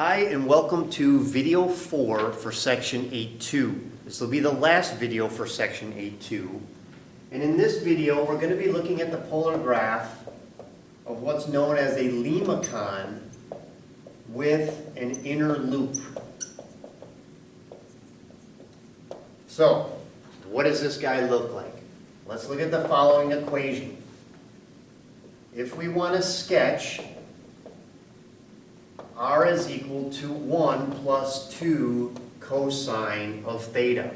Hi, and welcome to video 4 for section 8.2. This will be the last video for section 8.2. And in this video, we're going to be looking at the polar graph of what's known as a Limacon with an inner loop. So, what does this guy look like? Let's look at the following equation. If we want to sketch r is equal to 1 plus 2 cosine of theta.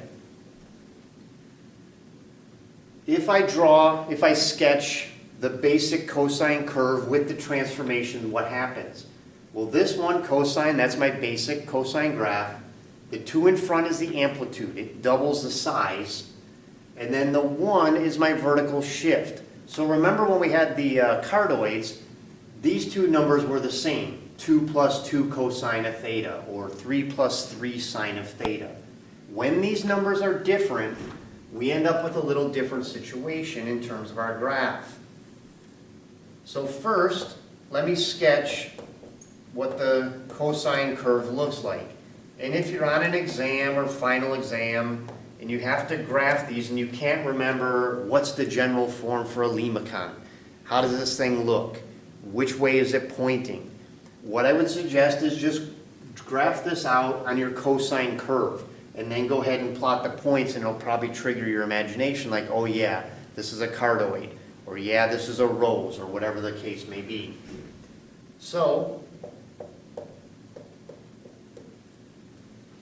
If I sketch the basic cosine curve with the transformation, what happens? Well, this one cosine, that's my basic cosine graph. The 2 in front is the amplitude. It doubles the size. And then the 1 is my vertical shift. So remember when we had the cardioids, these two numbers were the same. 2 plus 2 cosine of theta, or 3 plus 3 sine of theta. When these numbers are different, we end up with a little different situation in terms of our graph. So first, let me sketch what the cosine curve looks like. And if you're on an exam or final exam, and you have to graph these and you can't remember what's the general form for a Limacon, how does this thing look? Which way is it pointing? What I would suggest is just graph this out on your cosine curve and then go ahead and plot the points, and it'll probably trigger your imagination like, oh yeah, this is a cardioid, or yeah, this is a rose, or whatever the case may be. So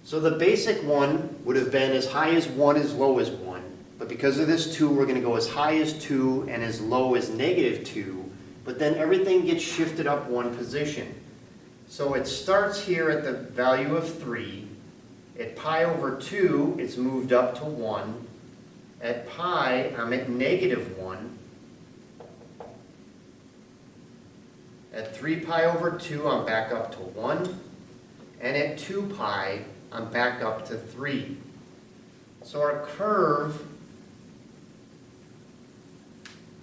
the basic one would have been as high as 1, as low as 1. But because of this 2, we're going to go as high as 2 and as low as negative 2. But then everything gets shifted up one position. So it starts here at the value of 3. At pi over 2, it's moved up to 1. At pi, I'm at negative 1. At 3 pi over 2, I'm back up to 1. And at 2 pi, I'm back up to 3. So our curve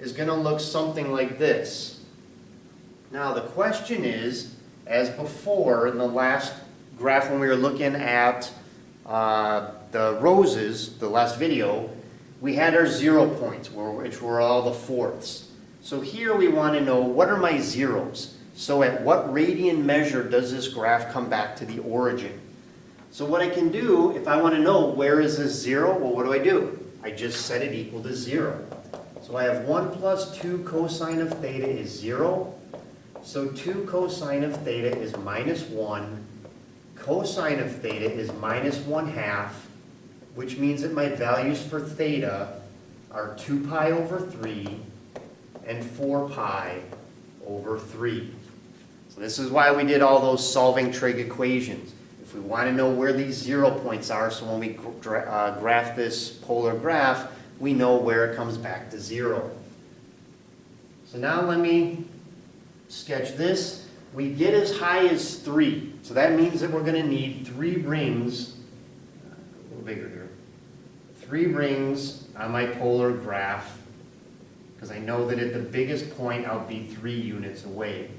is going to look something like this. Now the question is, as before in the last graph when we were looking at the roses, the last video, we had our 0 points, which were all the fourths. So here we want to know, what are my zeros? So at what radian measure does this graph come back to the origin? So what I can do, if I want to know where is this 0, well, what do? I just set it equal to 0. So I have 1 plus 2 cosine of theta is 0. So 2 cosine of theta is minus 1. Cosine of theta is minus 1/2, which means that my values for theta are 2 pi over 3 and 4 pi over 3. So this is why we did all those solving trig equations. If we want to know where these 0 points are, so when we graph this polar graph, we know where it comes back to 0. So now let me sketch this. We get as high as 3. So that means that we're going to need 3 rings, a little bigger here, 3 rings on my polar graph, because I know that at the biggest point I'll be 3 units away.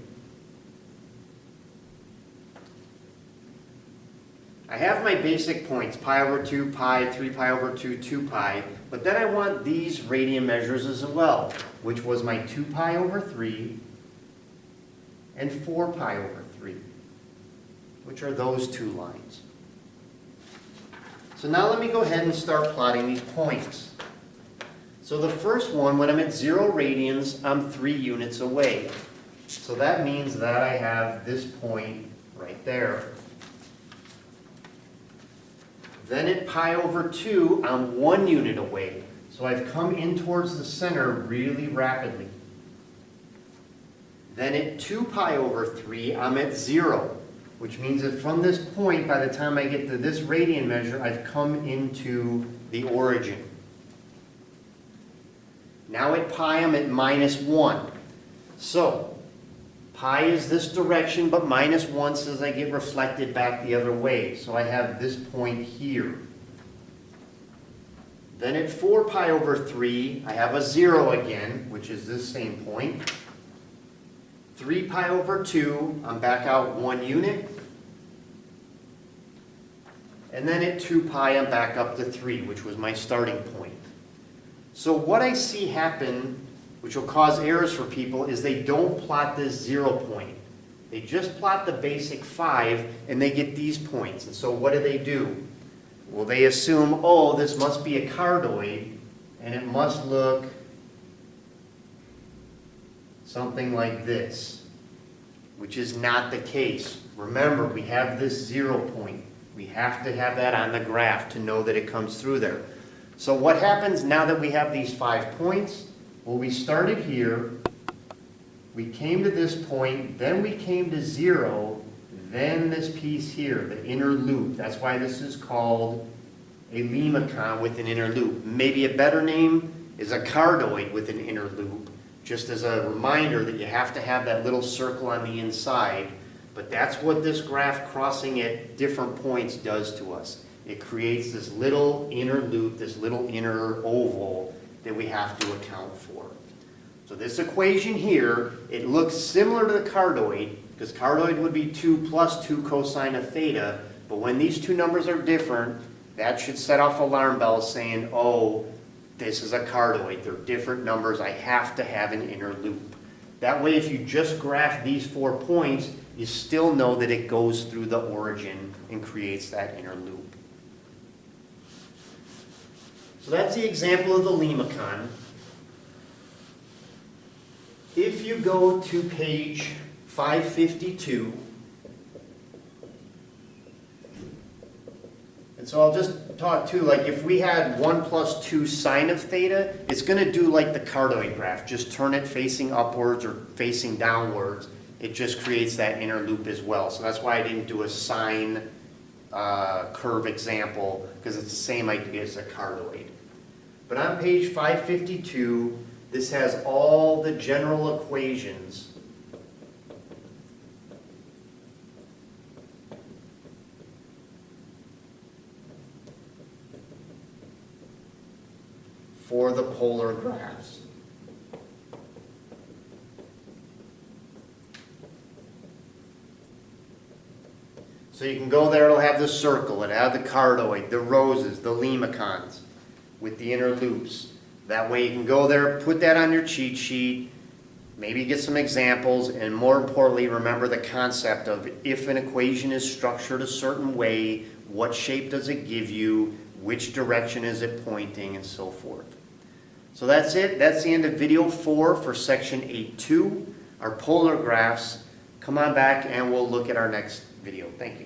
I have my basic points, pi over 2, pi, 3 pi over 2, 2 pi, but then I want these radian measures as well, which was my 2 pi over 3 and 4 pi over 3, which are those 2 lines. So now let me go ahead and start plotting these points. So the first one, when I'm at 0 radians, I'm 3 units away. So that means that I have this point right there. Then at pi over 2, I'm 1 unit away. So I've come in towards the center really rapidly. Then at 2 pi over 3, I'm at 0, which means that from this point, by the time I get to this radian measure, I've come into the origin. Now at pi, I'm at minus 1. So pi is this direction, but minus 1 says I get reflected back the other way. So I have this point here. Then at 4 pi over 3, I have a 0 again, which is this same point. 3 pi over 2, I'm back out 1 unit. And then at 2 pi, I'm back up to 3, which was my starting point. So what I see happen, which will cause errors for people, is they don't plot this 0 point. They just plot the basic 5, and they get these points. And so what do? Well, they assume, oh, this must be a cardioid, and it must look something like this, which is not the case. Remember, we have this 0 point. We have to have that on the graph to know that it comes through there. So what happens now that we have these 5 points? Well, we started here, we came to this point, then we came to 0, then this piece here, the inner loop. That's why this is called a limacon with an inner loop. Maybe a better name is a cardioid with an inner loop, just as a reminder that you have to have that little circle on the inside. But that's what this graph crossing at different points does to us. It creates this little inner loop, this little inner oval that we have to account for. So this equation here, it looks similar to the cardioid, because cardioid would be 2 plus 2 cosine of theta, but when these two numbers are different, that should set off alarm bells saying, oh, this is a cardioid. They're different numbers. I have to have an inner loop. That way, if you just graph these 4 points, you still know that it goes through the origin and creates that inner loop. So that's the example of the limacon. If you go to page 552, and so I'll just talk too, like if we had 1 plus 2 sine of theta, it's going to do like the cardioid graph. Just turn it facing upwards or facing downwards. It just creates that inner loop as well. So that's why I didn't do a sine curve example, because it's the same idea as a cardioid. But on page 552, this has all the general equations for the polar graphs. So you can go there, it'll have the circle, it'll have the cardioid, the roses, the limacons with the inner loops. That way you can go there, put that on your cheat sheet, maybe get some examples, and more importantly, remember the concept of if an equation is structured a certain way, what shape does it give you, which direction is it pointing, and so forth. So that's it. That's the end of video 4 for section 8.2, our polar graphs. Come on back and we'll look at our next video. Thank you.